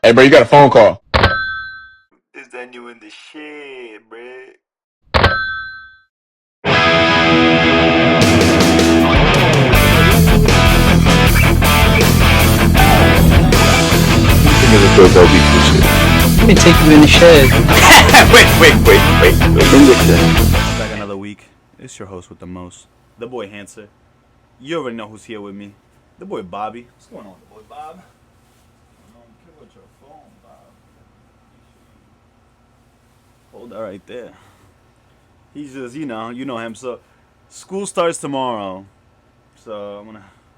Hey, bro, you got a phone call. Is that you in the shed, bruh? Think of the thought that would be cool shit. Let me take you in the shed. wait. In the shed. Back another week. It's your host with the most, the boy Hancer. You already know who's here with me, the boy Bobby. What's going on, the boy Bob? With your phone, Bob. Hold that right there. He's just, you know him. So, school starts tomorrow, so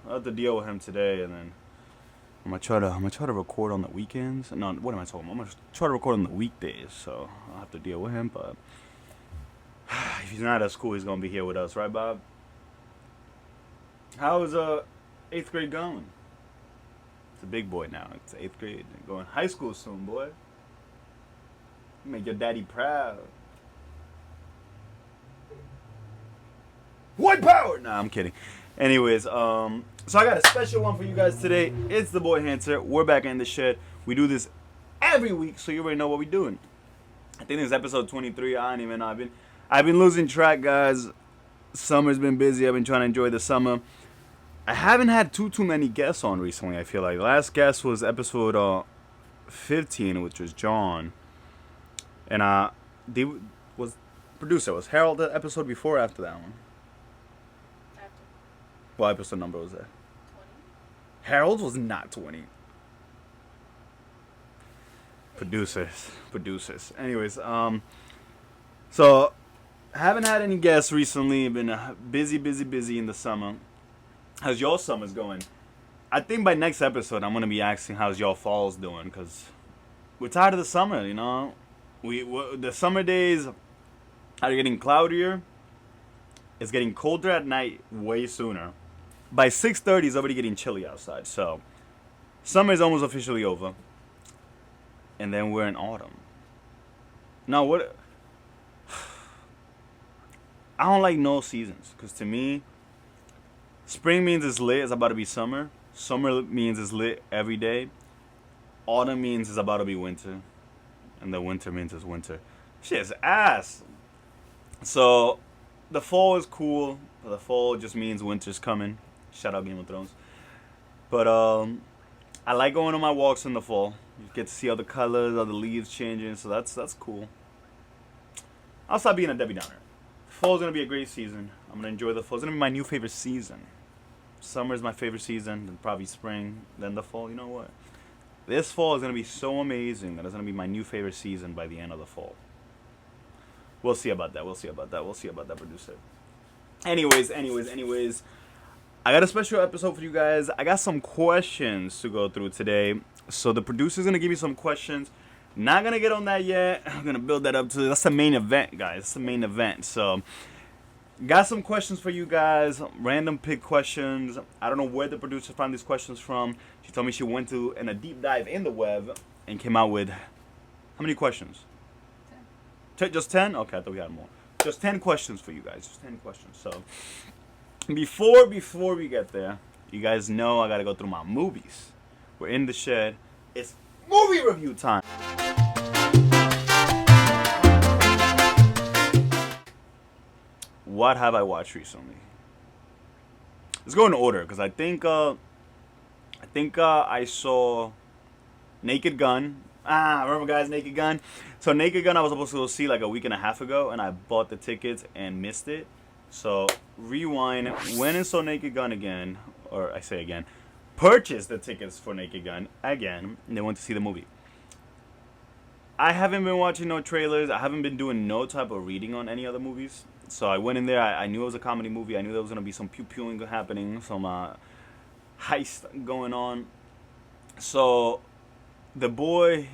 I'll have to deal with him today, and then I'm gonna try to record on the weekends. No, what am I talking about? I'm gonna try to record on the weekdays, so I'll have to deal with him. But if he's not at school, he's gonna be here with us, right, Bob? How is 8th grade going? It's a big boy now. It's 8th grade. Going high school soon, boy. You make your daddy proud. White power! Nah, I'm kidding. Anyways, so I got a special one for you guys today. It's the boy Hancer. We're back in the shed. We do this every week, so you already know what we're doing. I think this is episode 23. I don't even know. I've been losing track, guys. Summer's been busy. I've been trying to enjoy the summer. I haven't had too many guests on recently, I feel like. Last guest was episode 15, which was John. And producer. Was Harold the episode before or after that one? After. What episode number was that? 20. Harold was not 20. Producers. Anyways, so haven't had any guests recently. Been busy in the summer. How's y'all summers going? I think by next episode I'm gonna be asking how's y'all falls doing, because we're tired of the summer. You know, the summer days are getting cloudier. It's getting colder at night way sooner. By 6:30 it's already getting chilly outside. So summer is almost officially over, and then we're in autumn. Now what? I don't like no seasons, because to me, spring means it's lit, it's about to be summer. Summer means it's lit every day. Autumn means it's about to be winter. And the winter means it's winter. Shit's ass. So, the fall is cool. The fall just means winter's coming. Shout out Game of Thrones. But, I like going on my walks in the fall. You get to see all the colors, all the leaves changing, so that's cool. I'll stop being a Debbie Downer. Fall's gonna be a great season. I'm gonna enjoy the fall. It's gonna be my new favorite season. Summer is my favorite season, then probably spring, then the fall. You know what? This fall is gonna be so amazing that it's gonna be my new favorite season by the end of the fall. We'll see about that. We'll see about that, producer. Anyways. I got a special episode for you guys. I got some questions to go through today. So the producer's gonna give you some questions. Not gonna get on that yet. I'm gonna build that up to. That's the main event, guys. That's the main event. So, got some questions for you guys. Random pick questions. I don't know where the producer found these questions from. She told me she went to a deep dive in the web and came out with how many questions? 10. Just 10? Okay, I thought we had more. Just 10 questions for you guys. Just 10 questions. So, before we get there, you guys know I gotta go through my movies. We're in the shed. It's movie review time. What have I watched recently? Let's go in order, because I think I saw Naked Gun. Remember, guys, Naked Gun? So Naked Gun I was supposed to go see like a week and a half ago, and I bought the tickets and missed it. So rewind, went and saw Naked Gun again, or I say again, purchased the tickets for Naked Gun again, and then went to see the movie. I haven't been watching no trailers. I haven't been doing no type of reading on any other movies. So I went in there. I knew it was a comedy movie. I knew there was going to be some pew-pewing happening, some heist going on. So the boy...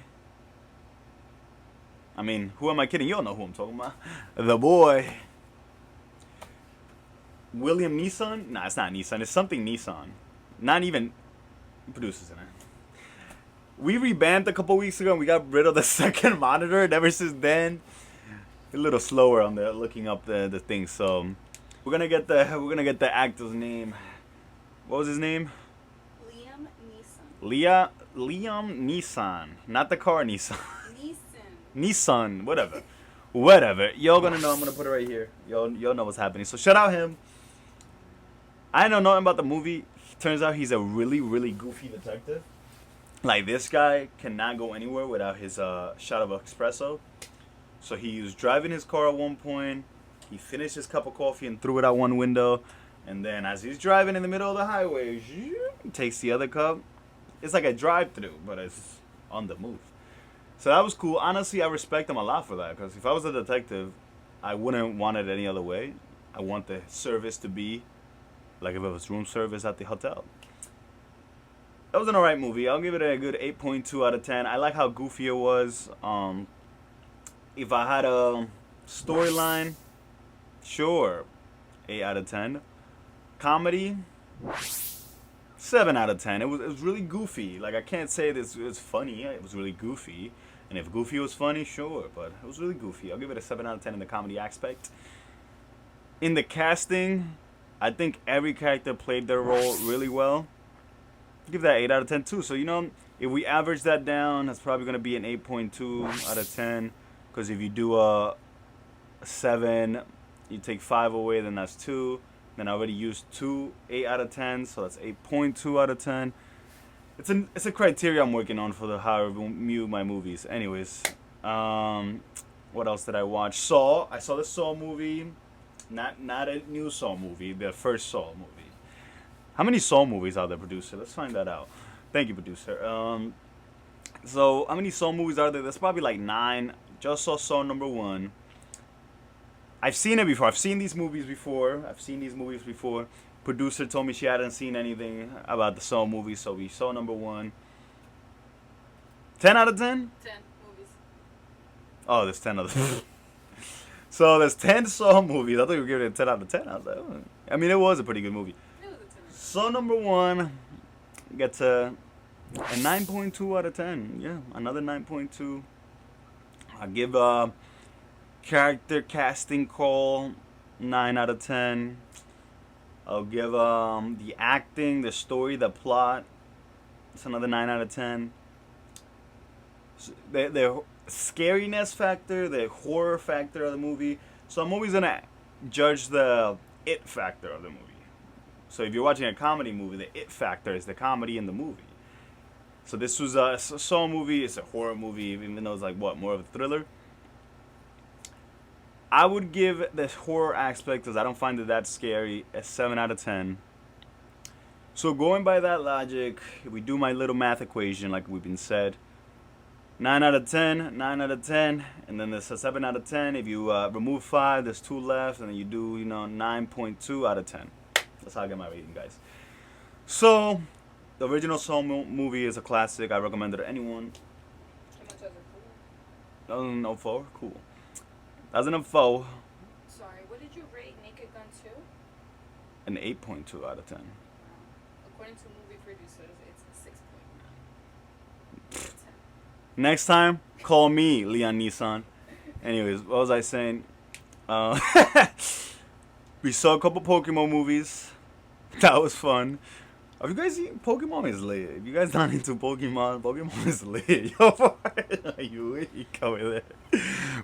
I mean, who am I kidding? You all know who I'm talking about. The boy... William Nissan? Nah, it's not Nissan. It's something Nissan. Not even producers in it. We revamped a couple weeks ago and we got rid of the second monitor, and ever since then a little slower on the looking up the thing. So we're gonna get the actor's name. What was his name? Liam Neeson. Liam Neeson, not the car Nissan. Neeson. Nissan, whatever. Y'all gonna know. I'm gonna put it right here. Y'all know what's happening. So shout out him. I know nothing about the movie. Turns out he's a really, really goofy detective. Like, this guy cannot go anywhere without his shot of espresso. So he was driving his car at one point. He finished his cup of coffee and threw it out one window. And then as he's driving in the middle of the highway, he takes the other cup. It's like a drive-through, but it's on the move. So that was cool. Honestly, I respect him a lot for that. Because if I was a detective, I wouldn't want it any other way. I want the service to be like if it was room service at the hotel. That was an alright movie. I'll give it a good 8.2 out of 10. I like how goofy it was. If I had a storyline, sure, 8 out of 10. Comedy, 7 out of 10. It was really goofy. Like, I can't say this it's funny. It was really goofy. And if goofy was funny, sure, but it was really goofy. I'll give it a 7 out of 10 in the comedy aspect. In the casting, I think every character played their role really well. Give that 8 out of 10 too. So, you know, if we average that down, that's probably going to be an 8.2 out of 10. Because if you do a 7, you take 5 away, then that's 2. Then I already used 2, 8 out of 10. So that's 8.2 out of 10. It's a criteria I'm working on for how I review my movies. Anyways, what else did I watch? Saw. I saw the Saw movie. Not a new Saw movie. The first Saw movie. How many Saw movies are there, producer? Let's find that out. Thank you, producer. So, how many Saw movies are there? There's probably like 9. Just saw Saw number 1. I've seen it before. I've seen these movies before. Producer told me she hadn't seen anything about the Saw movie, so we saw number 1. 10 out of 10? 10 movies. Oh, there's 10 others. So, there's 10 Saw movies. I thought you were giving it a 10 out of 10. I was like, oh. I mean, it was a pretty good movie. Saw number 1 gets a 9.2 out of 10. Yeah, another 9.2. I'll give a character casting call 9 out of 10. I'll give the acting, the story, the plot. It's another 9 out of 10. The scariness factor, the horror factor of the movie. So I'm always gonna judge the it factor of the movie. So if you're watching a comedy movie, the it factor is the comedy in the movie. So this was a Saw movie. It's a horror movie, even though it's like more of a thriller. I would give the horror aspect, because I don't find it that scary, a 7 out of 10. So going by that logic, if we do my little math equation like we've been said, 9 out of 10, 9 out of 10, and then there's a 7 out of 10. If you remove 5, there's 2 left, and then you do 9.2 out of 10. That's how I get my rating, guys. So, the original Saw movie is a classic. I recommend it to anyone. How much was it? 2004? Cool. 2004. Sorry, what did you rate Naked Gun 2? An 8.2 out of 10. According to movie producers, it's a 6.9. Next time, call me, Leon Nissan. Anyways, what was I saying? We saw a couple Pokemon movies. That was fun. Have you guys seen Pokemon is lit? If you guys not into Pokemon is lit. Yo, you weak over there.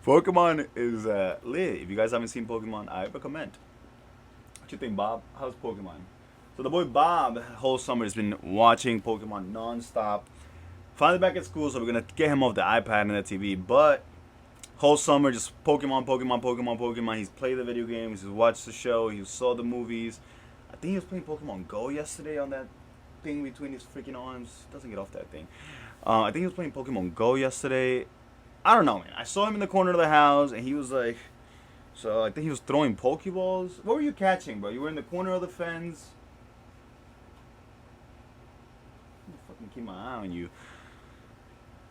Pokemon is lit. If you guys haven't seen Pokemon, I recommend. What you think, Bob? How's Pokemon? So the boy Bob, the whole summer, has been watching Pokemon non-stop. Finally back at school, so we're going to get him off the iPad and the TV. But whole summer, just Pokemon. He's played the video games. He's watched the show. He saw the movies. I think he was playing Pokemon Go yesterday on that thing between his freaking arms. Doesn't get off that thing. I think he was playing Pokemon Go yesterday. I don't know, man. I saw him in the corner of the house, and he was like... So, I think he was throwing Pokeballs. What were you catching, bro? You were in the corner of the fence. I'm gonna fucking keep my eye on you.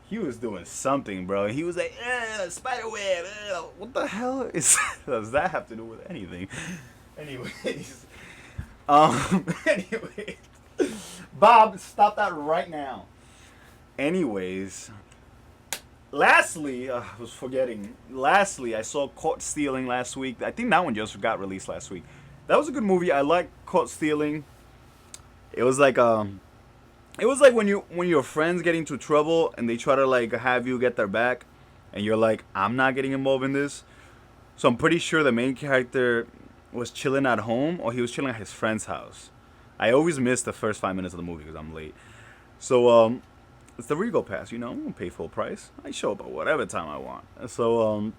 He was doing something, bro. He was like, spiderweb. What the hell does that have to do with anything? Anyways. Anyway. Bob, stop that right now. Anyways. Lastly, I was forgetting. Lastly, I saw Caught Stealing last week. I think that one just got released last week. That was a good movie. I like Caught Stealing. It was like It was like when your friends get into trouble and they try to like have you get their back, and you're like, I'm not getting involved in this. So I'm pretty sure the main character was chilling at home or he was chilling at his friend's house. I always miss the first 5 minutes of the movie because I'm late. So it's the Regal Pass, you know. I'm gonna pay full price. I show up at whatever time I want. So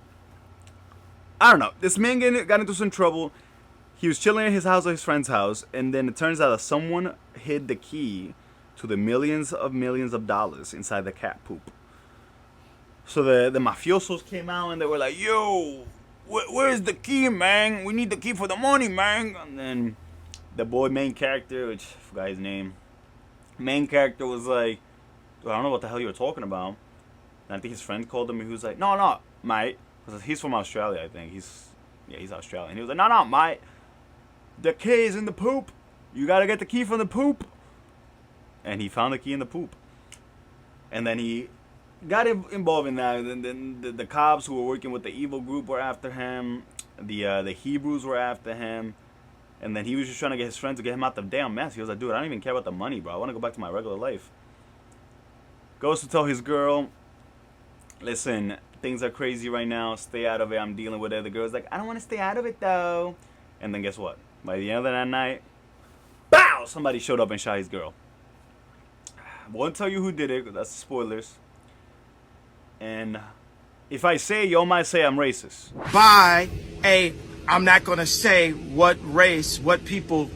I don't know. This man got into some trouble. He was chilling at his house or his friend's house, and then it turns out that someone hid the key to the millions of dollars inside the cat poop. So the mafiosos came out and they were like, "Yo, where's the key, man? We need the key for the money, man." And then the boy main character, which I forgot his name, main character was like, I don't know what the hell you were talking about. And I think his friend called him and he was like, no, mate. Because he's from Australia, I think. He's Australian. He was like, no, mate. The key is in the poop. You gotta get the key from the poop. And he found the key in the poop. And then he got involved in that. And then the cops who were working with the evil group were after him. The Hebrews were after him. And then he was just trying to get his friend to get him out the damn mess. He was like, dude, I don't even care about the money, bro. I want to go back to my regular life. Goes to tell his girl, listen, things are crazy right now. Stay out of it. I'm dealing with it. The girl's like, I don't want to stay out of it, though. And then guess what? By the end of that night, bow! Somebody showed up and shot his girl. Won't tell you who did it, 'cause that's spoilers. And if I say, y'all might say I'm racist. I'm not going to say what race, what people,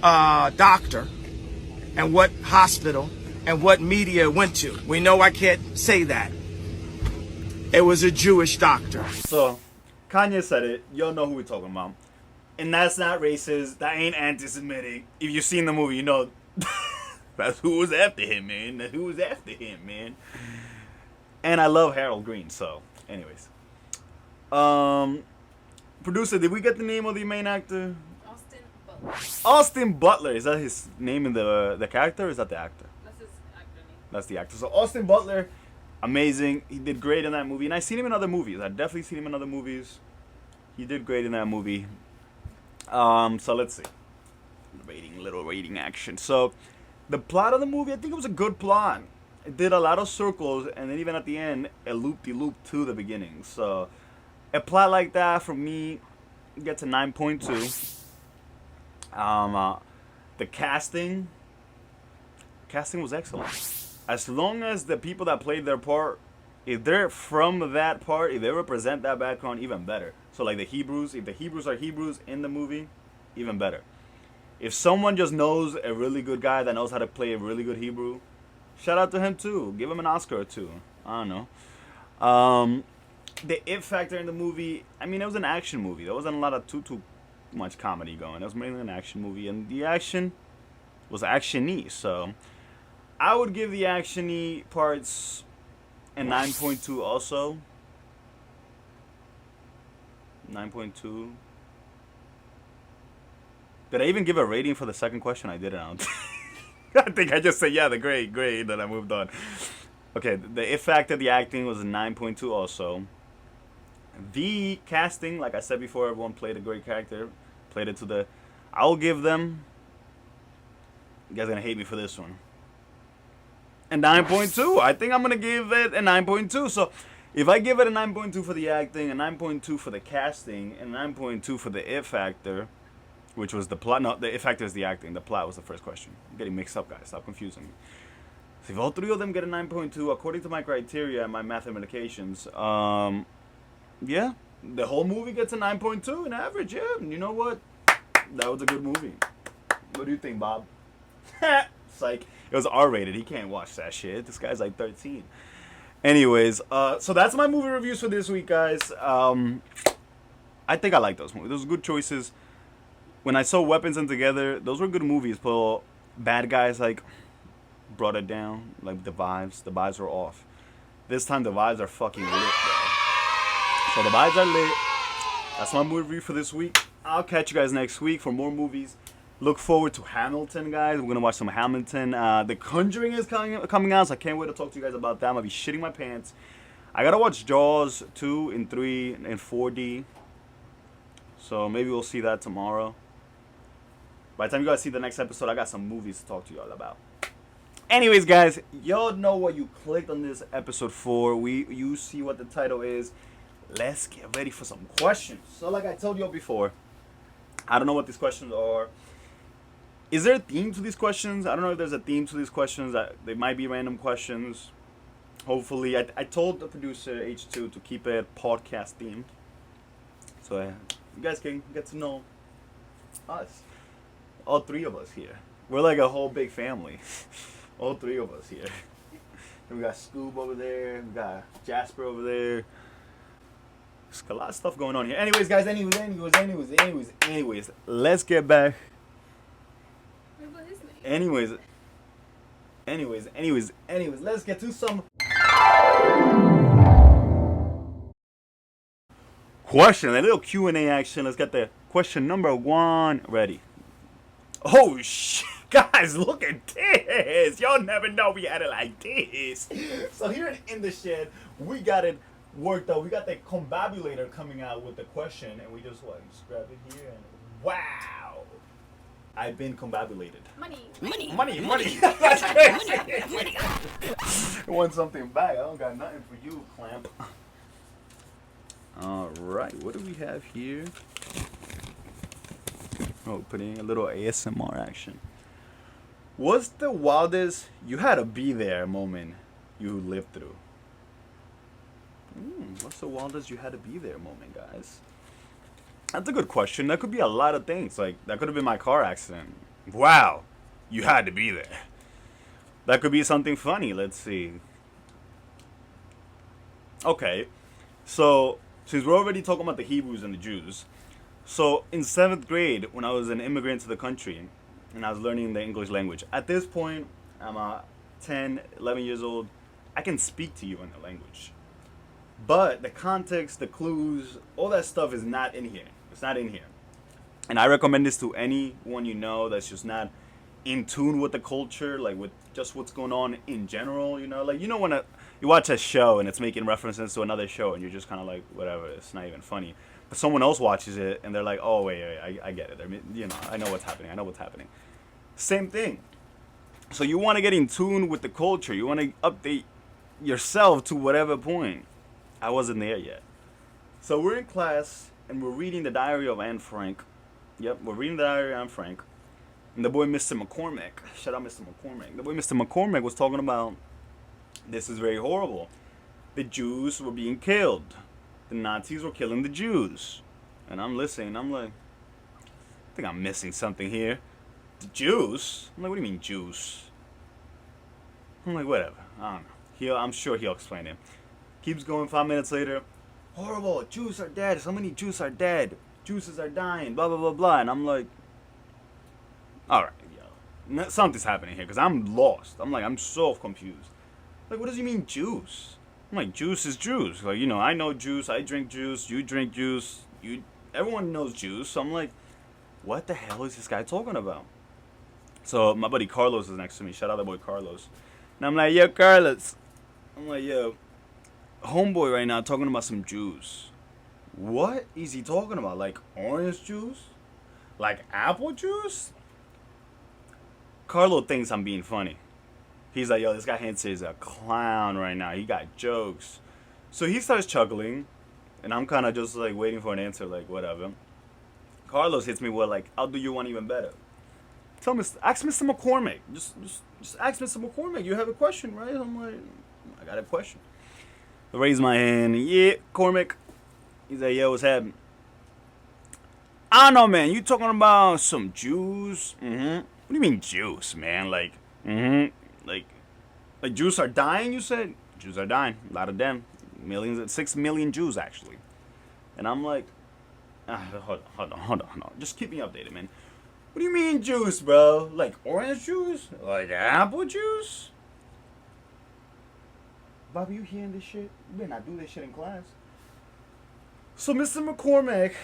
doctor, and what hospital, and what media went to. We know I can't say that. It was a Jewish doctor. So, Kanye said it. Y'all know who we're talking about. And that's not racist. That ain't anti-Semitic. If you've seen the movie, you know that's who was after him, man. That's who was after him, man. And I love Harold Green, so, anyways. Producer, did we get the name of the main actor? Austin Butler. Austin Butler. Is that his name in the character, or is that the actor? That's his actor name. That's the actor. So Austin Butler, amazing. He did great in that movie. And I've seen him in other movies. I've definitely seen him in other movies. He did great in that movie. So let's see. Little rating action. So the plot of the movie, I think it was a good plot. It did a lot of circles, and then even at the end, a loop-de-loop to the beginning. So a plot like that, for me, gets a 9.2. The casting was excellent. As long as the people that played their part, if they're from that part, if they represent that background, even better. So like the Hebrews, if the Hebrews are Hebrews in the movie, even better. If someone just knows a really good guy that knows how to play a really good Hebrew, shout out to him too. Give him an Oscar or two. I don't know. The it factor in the movie, I mean, it was an action movie. There wasn't a lot of too much comedy going. It was mainly an action movie, and the action was action-y. So I would give the action-y parts a 9.2 also. 9.2. Did I even give a rating for the second question? I didn't. I don't I think I just said, yeah, the great, then I moved on. Okay, the it factor, the acting was a 9.2 also. The casting, like I said before, everyone played a great character. Played it to the... I'll give them... You guys are going to hate me for this one. A 9.2. I think I'm going to give it a 9.2. So, if I give it a 9.2 for the acting, a 9.2 for the casting, and a 9.2 for the it factor, which was the plot... No, the it factor is the acting. The plot was the first question. I'm getting mixed up, guys. Stop confusing me. So if all three of them get a 9.2, according to my criteria and my mathematications, yeah, the whole movie gets a 9.2 in average. Yeah, you know what? That was a good movie. What do you think, Bob? Psych. It was R-rated. He can't watch that shit. This guy's like 13. Anyways, so that's my movie reviews for this week, guys. I think I like those movies. Those were good choices. When I saw Weapons and Together, those were good movies, but bad guys, like, brought it down. Like, the vibes were off. This time, the vibes are fucking lit, bro. So the vibes are lit. That's my movie review for this week. I'll catch you guys next week for more movies. Look forward to Hamilton, guys. We're going to watch some Hamilton. The Conjuring is coming out, so I can't wait to talk to you guys about that. I'm going to be shitting my pants. I got to watch Jaws 2 and 3 and 4D. So maybe we'll see that tomorrow. By the time you guys see the next episode, I got some movies to talk to y'all about. Anyways, guys, y'all know what you clicked on this episode for. You see what the title is. Let's get ready for some questions. So like I told y'all before, I don't know what these questions are. Is there a theme to these questions? I don't know if there's a theme to these questions. They might be random questions. Hopefully, I told the producer H.O.P to keep it podcast themed, so you guys can get to know us, all three of us here. We're like a whole big family, all three of us here. And we got Scoob over there, we got Jasper over there. There's a lot of stuff going on here. Anyways, guys. Anyways, let's get back. What is his name? Anyways, let's get to some question. A little Q and A action. Let's get the question number 1 ready. Oh shit, guys, look at this. Y'all never know we had it like this. So here in the shed, we got it worked out. We got the combabulator coming out with the question, and we just grab it here and wow. I've been combabulated. Money. That's crazy. I want something back. I don't got nothing for you, clamp. Alright, what do we have here? Oh, putting a little ASMR action. What's the wildest you had to be there moment you lived through? What's the wildest you had to be there moment, guys? That's a good question. That could be a lot of things. Like, that could have been my car accident. Wow, you had to be there. That could be something funny. Let's see. Okay, so since we're already talking about the Hebrews and the Jews, so in 7th grade, when I was an immigrant to the country, and I was learning the English language, at this point, I'm 10, 11 years old, I can speak to you in the language. But the context, the clues, all that stuff is not in here. It's not in here. And I recommend this to anyone you know that's just not in tune with the culture, like with just what's going on in general, you know? Like, you know when you watch a show and it's making references to another show and you're just kind of like, whatever, it's not even funny. But someone else watches it and they're like, oh, wait, I get it. I mean, you know, I know what's happening. Same thing. So you want to get in tune with the culture. You want to update yourself to whatever point. I wasn't there yet. So we're in class and we're reading the Diary of Anne Frank. Yep, we're reading the Diary of Anne Frank. And the boy Mr. McCormick, shout out Mr. McCormick. The boy Mr. McCormick was talking about, this is very horrible. The Jews were being killed. The Nazis were killing the Jews. And I'm listening, I'm like, I think I'm missing something here. The Jews? I'm like, what do you mean Jews? I'm like, whatever, I don't know. I'm sure he'll explain it. Keeps going. 5 minutes later, horrible, Jews are dead, so many Jews are dead, Jews are dying, blah blah blah blah. And I'm like, alright, yo, something's happening here, because I'm lost. I'm so confused. Like, what does he mean Jews? I'm like, juice is Jews. Like, you know, I know juice, I drink juice, you drink juice, everyone knows juice. So I'm like, what the hell is this guy talking about? So my buddy Carlos is next to me. Shout out that boy Carlos. And I'm like, yo, Carlos. I'm like, yo, homeboy right now talking about some juice. What is he talking about? Like orange juice? Like apple juice? Carlo thinks I'm being funny. He's like, yo, this guy Hancer is a clown right now. He got jokes. So he starts chuckling, and I'm kind of just like waiting for an answer, like whatever. Carlos hits me with like, I'll do you one even better. Ask Mr. McCormick. Just ask Mr. McCormick. You have a question, right? I'm like, I got a question. I raise my hand. Yeah, Cormick. He's like, yo, what's happening? I don't know, man. You talking about some Jews? Mm-hmm. What do you mean Jews, man? Like, mm-hmm. Like Jews are dying, you said? Jews are dying. A lot of them. 6 million Jews, actually. And I'm like, hold on. Just keep me updated, man. What do you mean juice, bro? Like orange juice? Like apple juice? Bobby, you hearing this shit? You better not do this shit in class. So, Mr. McCormick,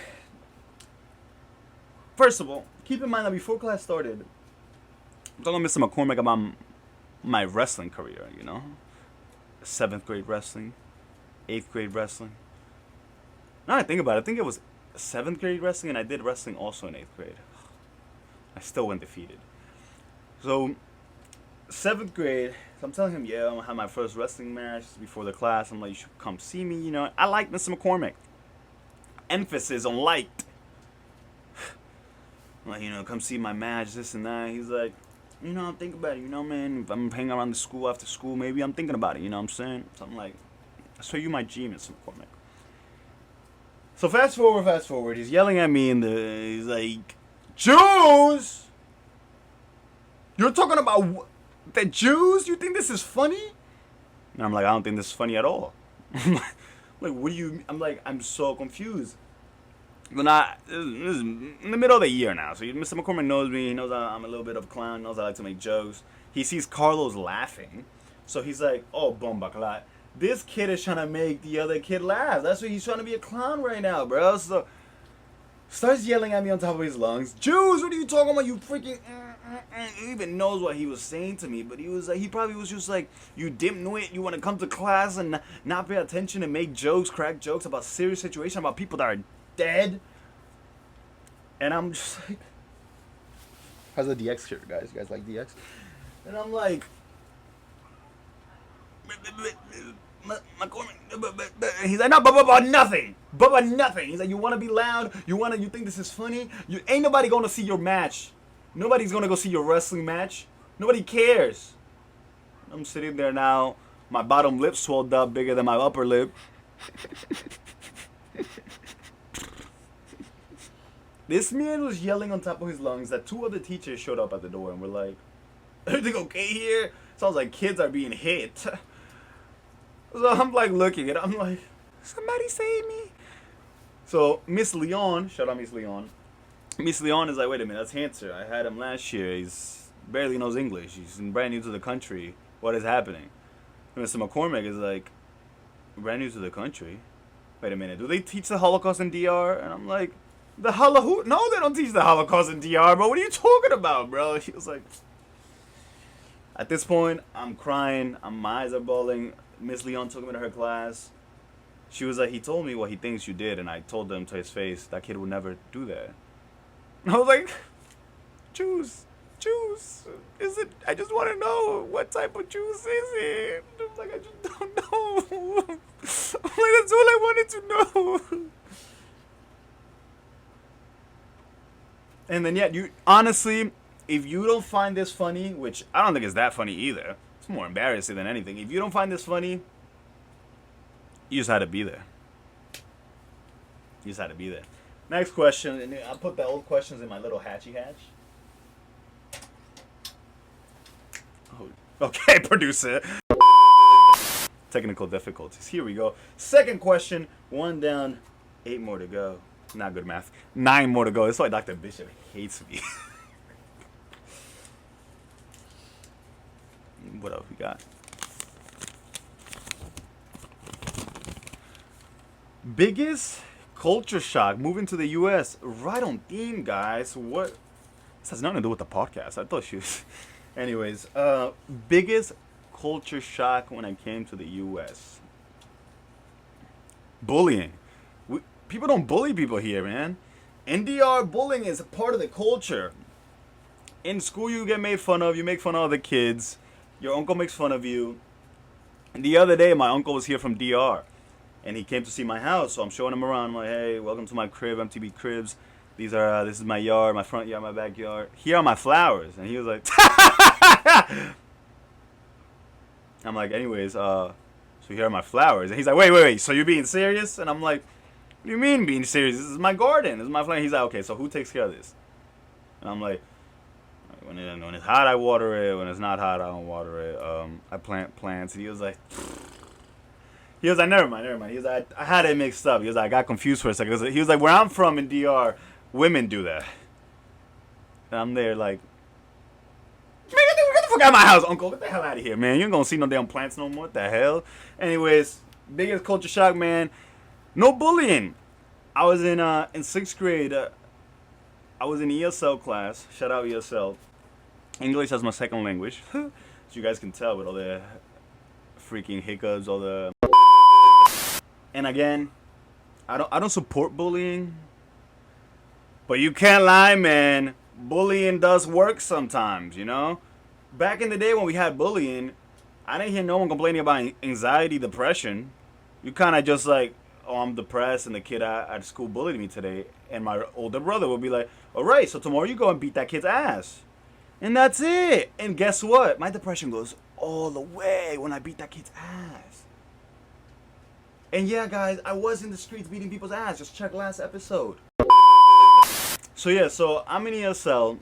first of all, keep in mind that before class started, I'm talking to Mr. McCormick about my wrestling career, you know? 7th grade wrestling, 8th grade wrestling. Now I think about it, I think it was 7th grade wrestling, and I did wrestling also in 8th grade. I still went defeated. So, 7th grade. So I'm telling him, yeah, I'm gonna have my first wrestling match before the class. I'm like, you should come see me. You know, I like Mr. McCormick. Emphasis on liked. I'm like, you know, come see my match, this and that. He's like, you know, I'm thinking about it. You know, man, if I'm hanging around the school after school, maybe I'm thinking about it. You know what I'm saying? So I'm like, so you my G, Mr. McCormick. So fast forward. He's yelling at me he's like, Jews! You're talking about the Jews? You think this is funny? And I'm like, I don't think this is funny at all. I'm like, what do you... I'm like, I'm so confused. But this is in the middle of the year now. So Mr. McCormick knows me. He knows I'm a little bit of a clown. He knows I like to make jokes. He sees Carlos laughing. So he's like, oh, bomba clat. This kid is trying to make the other kid laugh. That's why he's trying to be a clown right now, bro. So starts yelling at me on top of his lungs. Jews, what are you talking about? You freaking... He even knows what he was saying to me, but he was like, he probably was just like, you dimwit, you want to come to class and not pay attention and make jokes, crack jokes about serious situations, about people that are dead. And I'm just like, how's the DX shirt, guys? You guys like DX? And I'm like, he's like, no, nothing. Nothing. He's like, you want to be loud? You think this is funny? Ain't nobody going to see your match. Nobody's going to go see your wrestling match. Nobody cares. I'm sitting there now. My bottom lip swelled up bigger than my upper lip. This man was yelling on top of his lungs that 2 other teachers showed up at the door and were like, everything okay here? Sounds like kids are being hit. So I'm like looking at it. I'm like, somebody save me. So Miss Leon, shout out Miss Leon. Miss Leon is like, wait a minute, that's Hancer. I had him last year. He's barely knows English. He's brand new to the country. What is happening? And Mr. McCormick is like, brand new to the country? Wait a minute, do they teach the Holocaust in DR? And I'm like, the Holocaust? No, they don't teach the Holocaust in DR, bro. What are you talking about, bro? He was like, at this point, I'm crying. My eyes are bawling. Miss Leon took me to her class. She was like, he told me what he thinks you did, and I told him to his face, that kid would never do that. And I was like, Jews, is it, I just want to know, what type of Jews is it? I'm like, I just don't know. I'm like, that's all I wanted to know. And then, yeah, honestly, if you don't find this funny, which I don't think it's that funny either, it's more embarrassing than anything. If you don't find this funny, you just had to be there. You just had to be there. Next question, and I put the old questions in my little hatchy hatch. Oh, okay, producer. Technical difficulties. Here we go. Second question, 1 down, 8 more to go. Not good math. 9 more to go. That's why Dr. Bishop hates me. What else we got? Biggest culture shock moving to the U.S. Right on theme, guys. What? This has nothing to do with the podcast. I thought she was. Anyways, biggest culture shock when I came to the U.S. Bullying. People don't bully people here, man. NDR bullying is a part of the culture. In school, you get made fun of. You make fun of other kids. Your uncle makes fun of you. And the other day, my uncle was here from DR. And he came to see my house. So I'm showing him around. I'm like, hey, welcome to my crib, MTB Cribs. This is my yard, my front yard, my backyard. Here are my flowers. And he was like, I'm like, anyways, so here are my flowers. And he's like, wait, so you're being serious? And I'm like, what do you mean being serious? This is my garden. This is my flower. He's like, okay, so who takes care of this? And I'm like, when it's hot, I water it. When it's not hot, I don't water it. I plant plants. And he was like, never mind. He was like, I had it mixed up. He was like, I got confused for a second. He was like, where I'm from in DR, women do that. And I'm there like, man, get the fuck out of my house, uncle. Get the hell out of here, man. You ain't gonna see no damn plants no more. What the hell? Anyways, biggest culture shock, man. No bullying. I was in 6th grade. I was in ESL class. Shout out ESL. English as my second language. As you guys can tell with all the freaking hiccups, all the. And again, I don't support bullying. But you can't lie, man. Bullying does work sometimes, you know? back in the day when we had bullying, I didn't hear no one complaining about anxiety, depression. You kind of just like, oh, I'm depressed and the kid at school bullied me today. And my older brother would be like, all right, so tomorrow you go and beat that kid's ass. And that's it. And guess what? My depression goes all the way when I beat that kid's ass. And yeah, guys, I was in the streets beating people's ass. Just check last episode. So yeah, so I'm in ESL.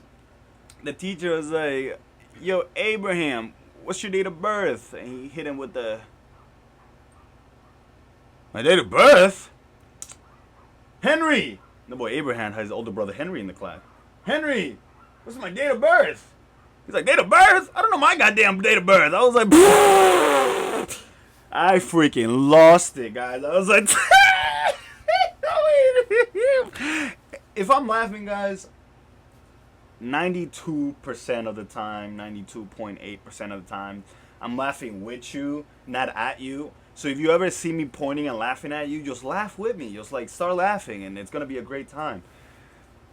The teacher was like, yo, Abraham, what's your date of birth? And he hit him with my date of birth? Henry! The boy Abraham had his older brother Henry in the class. Henry! What's my date of birth? He's like, date of birth? I don't know my goddamn date of birth. I was like, I freaking lost it, guys. I was like, if I'm laughing, guys, 92% of the time, 92.8% of the time, I'm laughing with you, not at you. So if you ever see me pointing and laughing at you, just laugh with me. Just like start laughing and it's going to be a great time.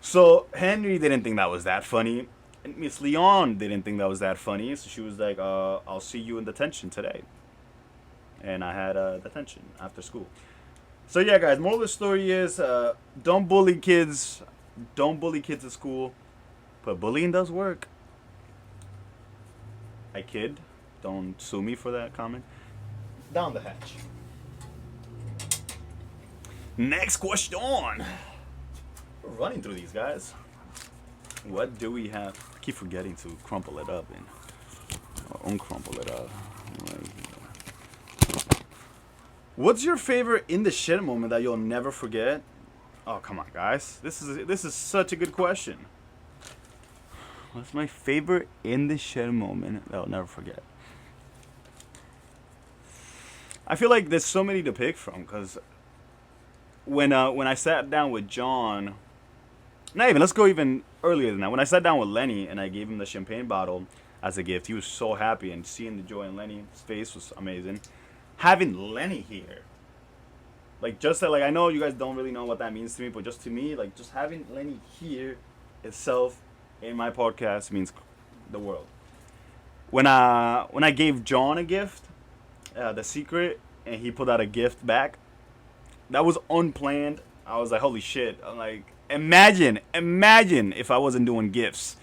So Henry didn't think that was that funny. And Miss Leon didn't think that was that funny. So she was like, I'll see you in detention today. And I had detention after school. So yeah, guys, moral of the story is don't bully kids. Don't bully kids at school. But bullying does work. I kid. Don't sue me for that comment. Down the hatch. Next question. We're running through these, guys. What do we have? I keep forgetting to crumple it up and uncrumple it up. What's your favorite in the shed moment that you'll never forget? Oh, come on, guys. This is such a good question. What's my favorite in the shed moment that I'll never forget? I feel like there's so many to pick from, because when I sat down with John, not even, let's go even earlier than that. When I sat down with Lenny and I gave him the champagne bottle as a gift, he was so happy, and seeing the joy in Lenny's face was amazing. Having Lenny here, like just that, like I know you guys don't really know what that means to me, but just to me, like just having Lenny here itself in my podcast means the world. When I gave John a gift, The Secret, and he put out a gift back, that was unplanned. I was like, holy shit. I'm like, imagine if I wasn't doing gifts.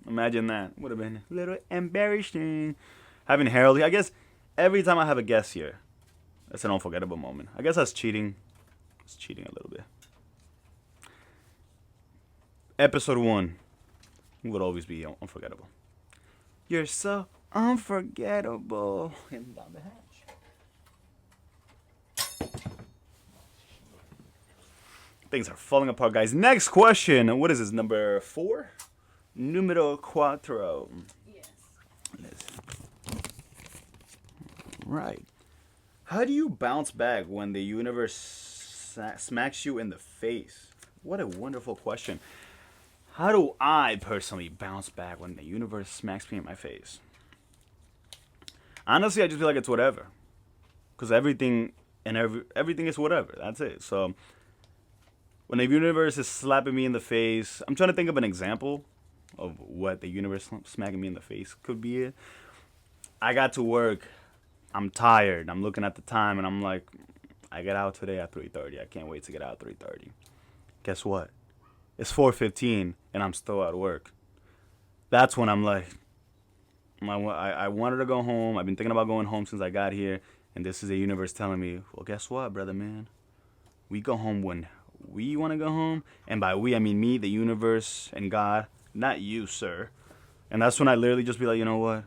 Imagine that. Would have been a little embarrassing. Having Harold, I guess every time I have a guest here, it's an unforgettable moment. I guess that's cheating. It's cheating a little bit. Episode 1 would always be unforgettable. You're so unforgettable. And down the hatch. Things are falling apart, guys. Next question. What is this, number 4? Numero 4. Yes. Right. How do you bounce back when the universe smacks you in the face? What a wonderful question. How do I personally bounce back when the universe smacks me in my face? Honestly, I just feel like it's whatever. Because everything is whatever. That's it. So when the universe is slapping me in the face, I'm trying to think of an example of what the universe smacking me in the face could be. I got to work. I'm tired. I'm looking at the time and I'm like, I get out today at 3:30. I can't wait to get out at 3:30. Guess what? It's 4:15 and I'm still at work. That's when I'm like, I wanted to go home. I've been thinking about going home since I got here. And this is the universe telling me, well, guess what, brother man? We go home when we want to go home. And by we, I mean me, the universe, and God. Not you, sir. And that's when I literally just be like, you know what?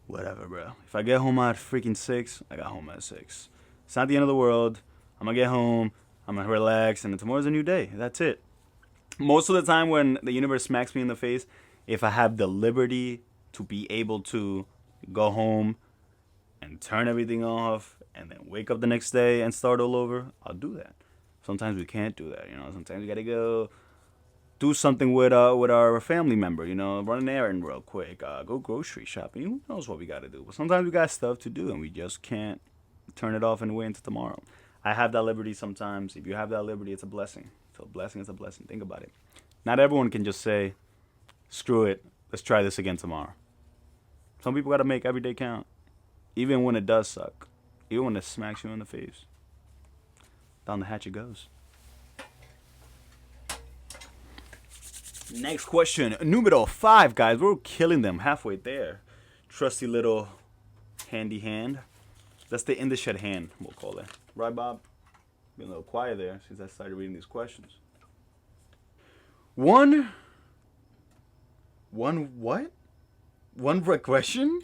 Whatever, bro. If I get home at freaking 6, I got home at 6. It's not the end of the world. I'm going to get home. I'm going to relax. And then tomorrow's a new day. That's it. Most of the time when the universe smacks me in the face, if I have the liberty to be able to go home and turn everything off and then wake up the next day and start all over, I'll do that. Sometimes we can't do that, you know. Sometimes we got to go do something with our family member, you know, run an errand real quick, go grocery shopping. Who knows what we got to do? But sometimes we got stuff to do and we just can't turn it off and wait until tomorrow. I have that liberty sometimes. If you have that liberty, it's a blessing. So a blessing is a blessing. Think about it. Not everyone can just say, screw it, let's try this again tomorrow. Some people gotta make every day count, even when it does suck, even when it smacks you in the face. Down the hatch it goes. Next question, numero 5, guys. We're killing them halfway there. Trusty little handy hand. That's the InTheShed hand, we'll call it. Right, Bob? Been a little quiet there since I started reading these questions. One what? One question?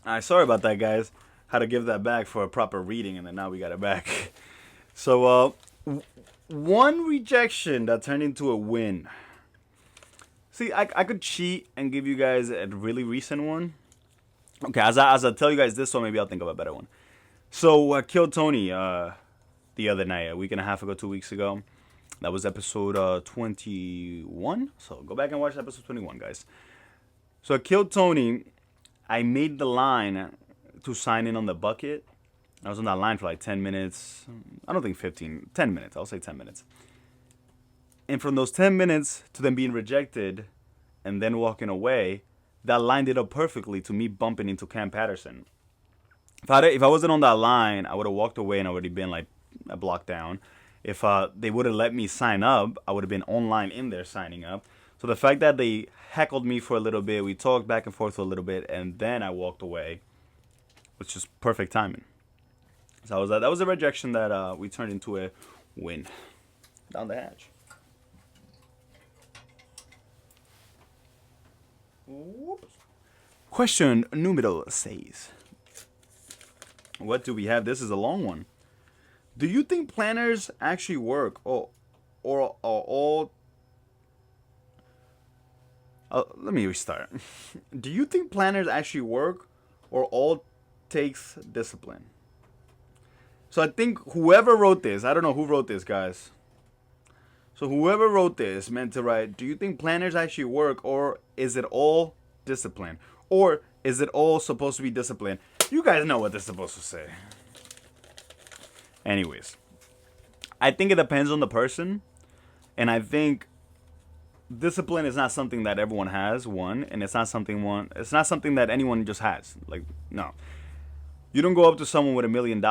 Alright, sorry about that, guys. Had to give that back for a proper reading, and then now we got it back. So, one rejection that turned into a win. See, I could cheat and give you guys a really recent one. Okay, as I tell you guys this one, maybe I'll think of a better one. So, I killed Tony the other night, a week and a half ago, 2 weeks ago. That was episode 21. So, go back and watch episode 21, guys. So, I killed Tony. I made the line to sign in on the bucket. I was on that line for like 10 minutes. I don't think 15. 10 minutes. I'll say 10 minutes. And from those 10 minutes to them being rejected and then walking away, that lined it up perfectly to me bumping into Cam Patterson. If I wasn't on that line, I would have walked away and already been like a block down. If they would have let me sign up, I would have been online in there signing up. So the fact that they heckled me for a little bit, we talked back and forth for a little bit, and then I walked away, was just perfect timing. So that was a rejection that we turned into a win. Down the hatch. Whoops. Question numero 6. What do we have? This is a long one. Do you think planners actually work, or all? Let me restart. Do you think planners actually work, or all takes discipline? So I think whoever wrote this, I don't know who wrote this, guys. So whoever wrote this meant to write, do you think planners actually work, or is it all discipline? Or is it all supposed to be discipline? You guys know what this is supposed to say. Anyways, I think it depends on the person. And I think discipline is not something that everyone has, one. And it's not something that anyone just has. Like, no. You don't go up to someone with $1 million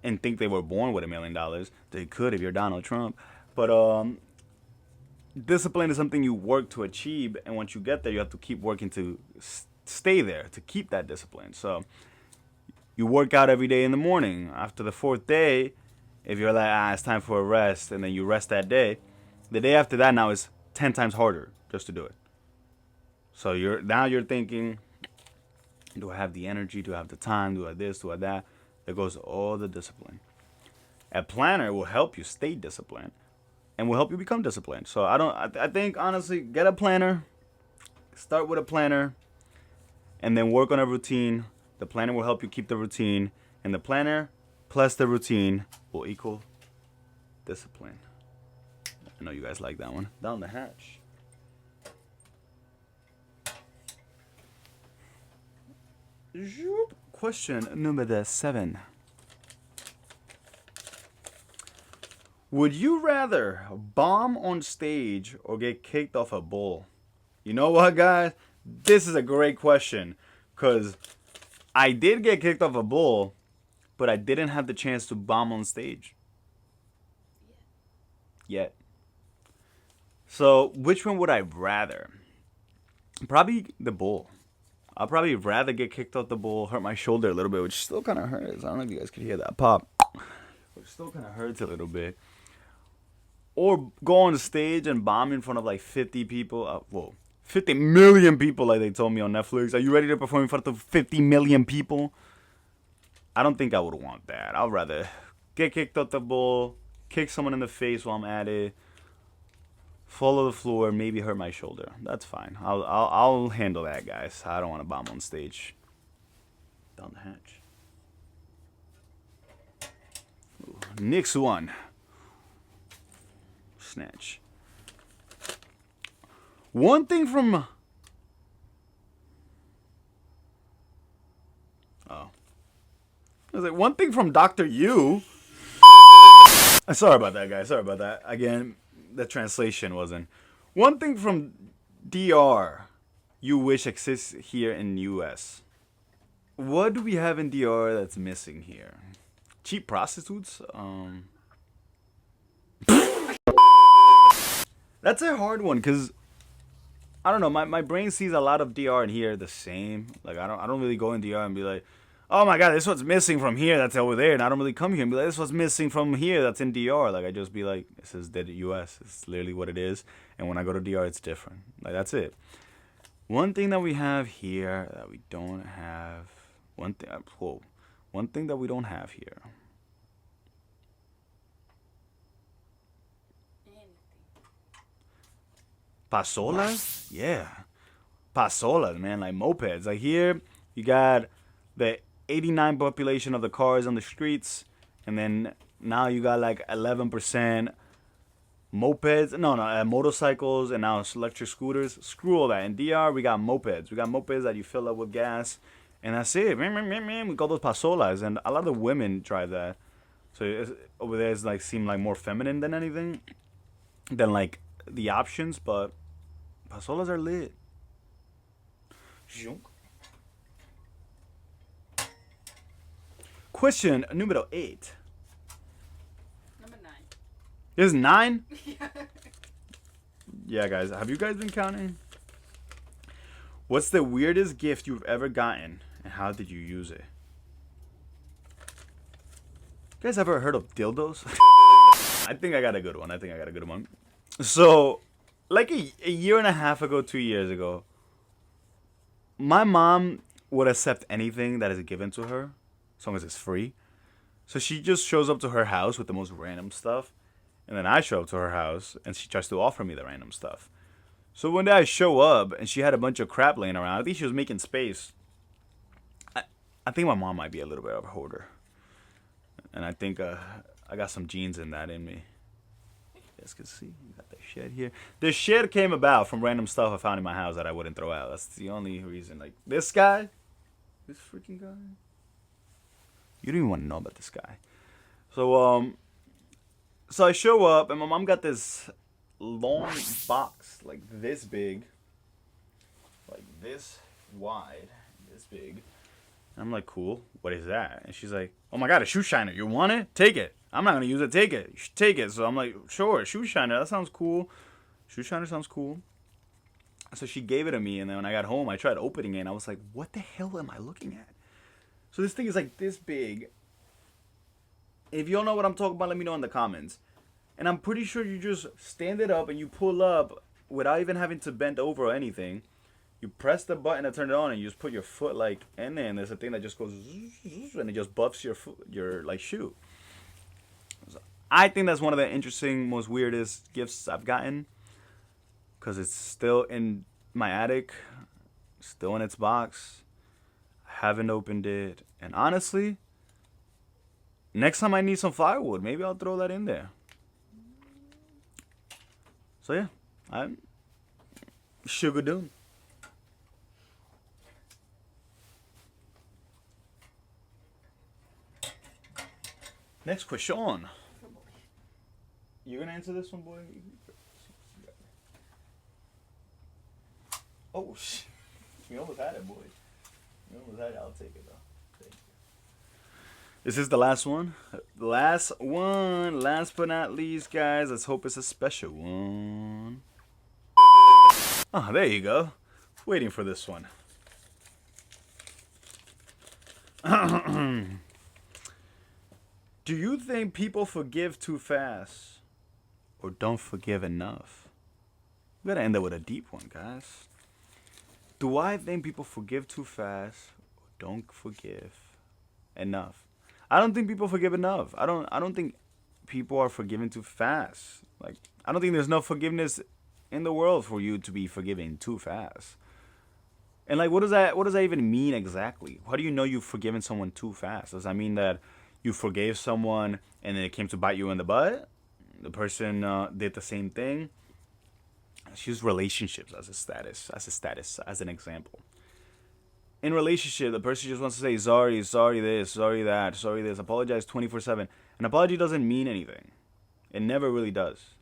and think they were born with $1 million. They could if you're Donald Trump. But discipline is something you work to achieve, and once you get there, you have to keep working to stay there, to keep that discipline. So you work out every day in the morning. After the 4th day, if you're like, it's time for a rest, and then you rest that day, the day after that now is 10 times harder just to do it. So you're thinking, do I have the energy? Do I have the time? Do I this? Do I that? There goes all the discipline. A planner will help you stay disciplined and will help you become disciplined. So I think, honestly, get a planner. Start with a planner and then work on a routine. The planner will help you keep the routine. And the planner plus the routine will equal discipline. I know you guys like that one. Down the hatch. Question number 7. Would you rather bomb on stage or get kicked off a bull? You know what, guys? This is a great question, because I did get kicked off a bull, but I didn't have the chance to bomb on stage. Yet. So, which one would I rather? Probably the bull. I'd probably rather get kicked off the bull, hurt my shoulder a little bit, which still kind of hurts. I don't know if you guys could hear that pop. Which still kind of hurts a little bit. Or go on stage and bomb in front of like 50 people. 50 million people, like they told me on Netflix. Are you ready to perform in front of 50 million people? I don't think I would want that. I'd rather get kicked off the bull, kick someone in the face while I'm at it, fall to the floor, maybe hurt my shoulder. That's fine. I'll handle that, guys. I don't want to bomb on stage. Down the hatch. Ooh, next one. Snatch. One thing from... I was like, one thing from Dr. U. Sorry about that, guys. Sorry about that. Again, the translation wasn't. One thing from DR you wish exists here in US. What do we have in DR that's missing here? Cheap prostitutes? That's a hard one because I don't know. My brain sees a lot of DR and here the same. Like I don't really go in DR and be like, oh my god, this is what's missing from here that's over there. And I don't really come here and be like, this is what's missing from here that's in DR. Like I just be like, this is the US. It's literally what it is. And when I go to DR, it's different. Like that's it. One thing that we have here that we don't have. One thing that we don't have here. Pasolas? Yeah. Pasolas, man. Like mopeds. Like here, you got the 89 population of the cars on the streets. And then now you got like 11% mopeds. No, motorcycles and now electric scooters. Screw all that. In DR, we got mopeds. We got mopeds that you fill up with gas. And that's it. We call those pasolas. And a lot of the women drive that. So over there, it's like seem like more feminine than anything. Than like the options, but pasolas are lit. Question numero 8. Number 9. This is 9? Yeah, guys. Have you guys been counting? What's the weirdest gift you've ever gotten, and how did you use it? You guys ever heard of dildos? I think I got a good one. So, like a year and a half ago, 2 years ago, my mom would accept anything that is given to her, as long as it's free. So she just shows up to her house with the most random stuff, and then I show up to her house, and she tries to offer me the random stuff. So one day I show up, and she had a bunch of crap laying around. I think she was making space. I think my mom might be a little bit of a hoarder. And I think I got some genes in that in me. You guys can see, we got the shed here. This shed came about from random stuff I found in my house that I wouldn't throw out. That's the only reason. Like, this guy, this freaking guy. You don't even want to know about this guy. So, so I show up, and my mom got this long box, like this big, like this wide, this big. And I'm like, cool, what is that? And she's like, oh my god, a shoe shiner. You want it? Take it. I'm not going to use it. Take it. You should take it. So I'm like, sure, shoe shiner. That sounds cool. Shoe shiner sounds cool. So she gave it to me, and then when I got home, I tried opening it, and I was like, what the hell am I looking at? So this thing is like this big. If you don't know what I'm talking about, let me know in the comments. And I'm pretty sure you just stand it up and you pull up without even having to bend over or anything. You press the button to turn it on, and you just put your foot like in there, and there's a thing that just goes and it just buffs your foot, your like shoe. So I think that's one of the interesting, most weirdest gifts I've gotten, because it's still in my attic, still in its box. I haven't opened it, and honestly, next time I need some firewood, maybe I'll throw that in there. So yeah, I'm sugar doom. Next question. You gonna answer this one, boy? Oh shit! We almost had it, boy. We almost had it. I'll take it though. Thank you. This is the last one. Last one. Last but not least, guys. Let's hope it's a special one. Oh, there you go. Waiting for this one. Do you think people forgive too fast or don't forgive enough? We gotta end up with a deep one, guys. Do I think people forgive too fast or don't forgive enough? I don't think people forgive enough. I don't think people are forgiving too fast. Like, I don't think there's no forgiveness in the world for you to be forgiving too fast. And like, what does that even mean exactly? How do you know you've forgiven someone too fast? Does that mean that you forgave someone and then it came to bite you in the butt? The person did the same thing. Let's use relationships as an example. In relationship, the person just wants to say sorry this, sorry that, sorry this, apologize 24/7. An apology doesn't mean anything. It never really does.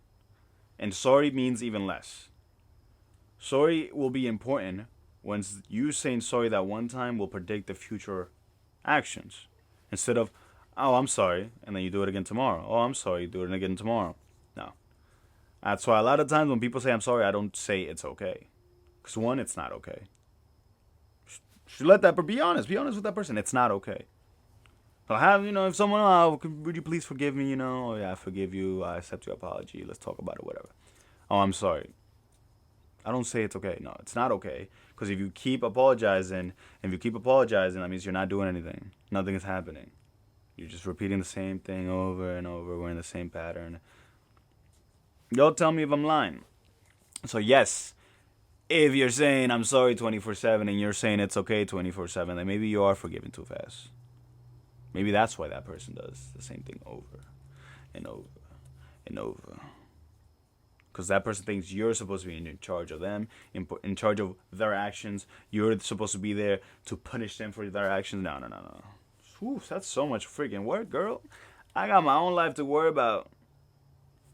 And sorry means even less. Sorry will be important when you saying sorry that one time will predict the future actions. Instead of, oh, I'm sorry, and then you do it again tomorrow. Oh, I'm sorry, you do it again tomorrow. No. That's why a lot of times when people say I'm sorry, I don't say it's okay. Because one, it's not okay. Should let that be honest. Be honest with that person. It's not okay. So have, if someone, would you please forgive me, oh yeah, I forgive you, I accept your apology, let's talk about it, whatever. Oh, I'm sorry. I don't say it's okay. No, it's not okay. Because if you keep apologizing, that means you're not doing anything. Nothing is happening. You're just repeating the same thing over and over. We're in the same pattern. Y'all tell me if I'm lying. So yes, if you're saying I'm sorry 24/7 and you're saying it's okay 24/7, then maybe you are forgiving too fast. Maybe that's why that person does the same thing over and over and over. Because that person thinks you're supposed to be in charge of them, in charge of their actions. You're supposed to be there to punish them for their actions. No. Oof, that's so much freaking work, girl. I got my own life to worry about.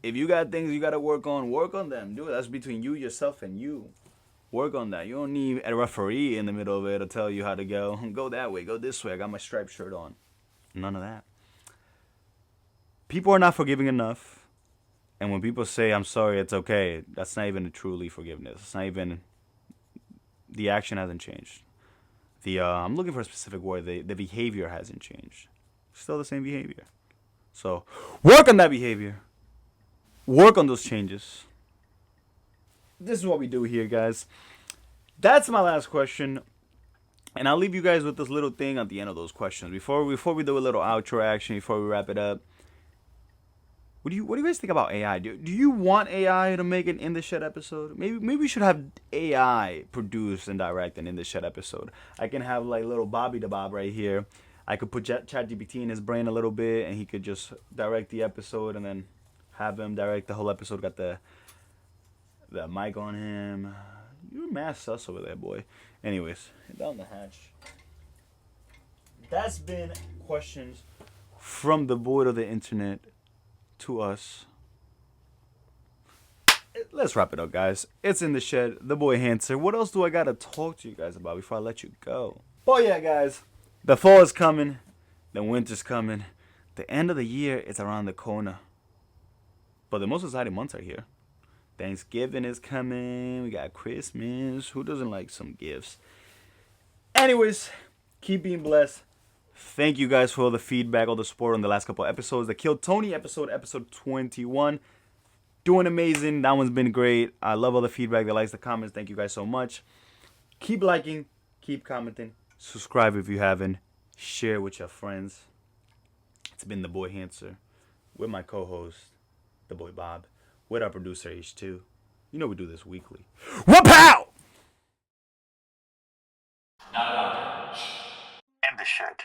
If you got things you got to work on them. Do it. That's between you, yourself, and you. Work on that. You don't need a referee in the middle of it to tell you how to go. Go that way. Go this way. I got my striped shirt on. None of that. People are not forgiving enough. And when people say, I'm sorry, it's okay, that's not even truly forgiveness. It's not even, the action hasn't changed. I'm looking for a specific word. The behavior hasn't changed. Still the same behavior. So, work on that behavior. Work on those changes. This is what we do here, guys. That's my last question. And I'll leave you guys with this little thing at the end of those questions. Before we do a little outro action, before we wrap it up. What do you guys think about AI? Do you want AI to make an In the Shed episode? Maybe we should have AI produce and direct an In the Shed episode. I can have like little Bobby the Bob right here. I could put ChatGPT in his brain a little bit, and he could just direct the episode, and then have him direct the whole episode. Got the mic on him. You're mad sus over there, boy. Anyways, down the hatch. That's been questions from the void of the internet to us. Let's wrap it up, guys. It's In the Shed, the boy Hancer. What else do I gotta talk to you guys about before I let you go? Oh yeah, guys, the fall is coming, the winter's coming, the end of the year is around the corner. But the most exciting months are here. Thanksgiving is coming, we got Christmas. Who doesn't like some gifts? Anyways, keep being blessed. Thank you guys for all the feedback, all the support on the last couple of episodes. The Kill Tony episode 21. Doing amazing. That one's been great. I love all the feedback, the likes, the comments. Thank you guys so much. Keep liking, keep commenting. Subscribe if you haven't. Share with your friends. It's been the boy Hancer with my co-host, the boy Bob, with our producer H.O.P. You know we do this weekly. Whoop-pow! In the Shed.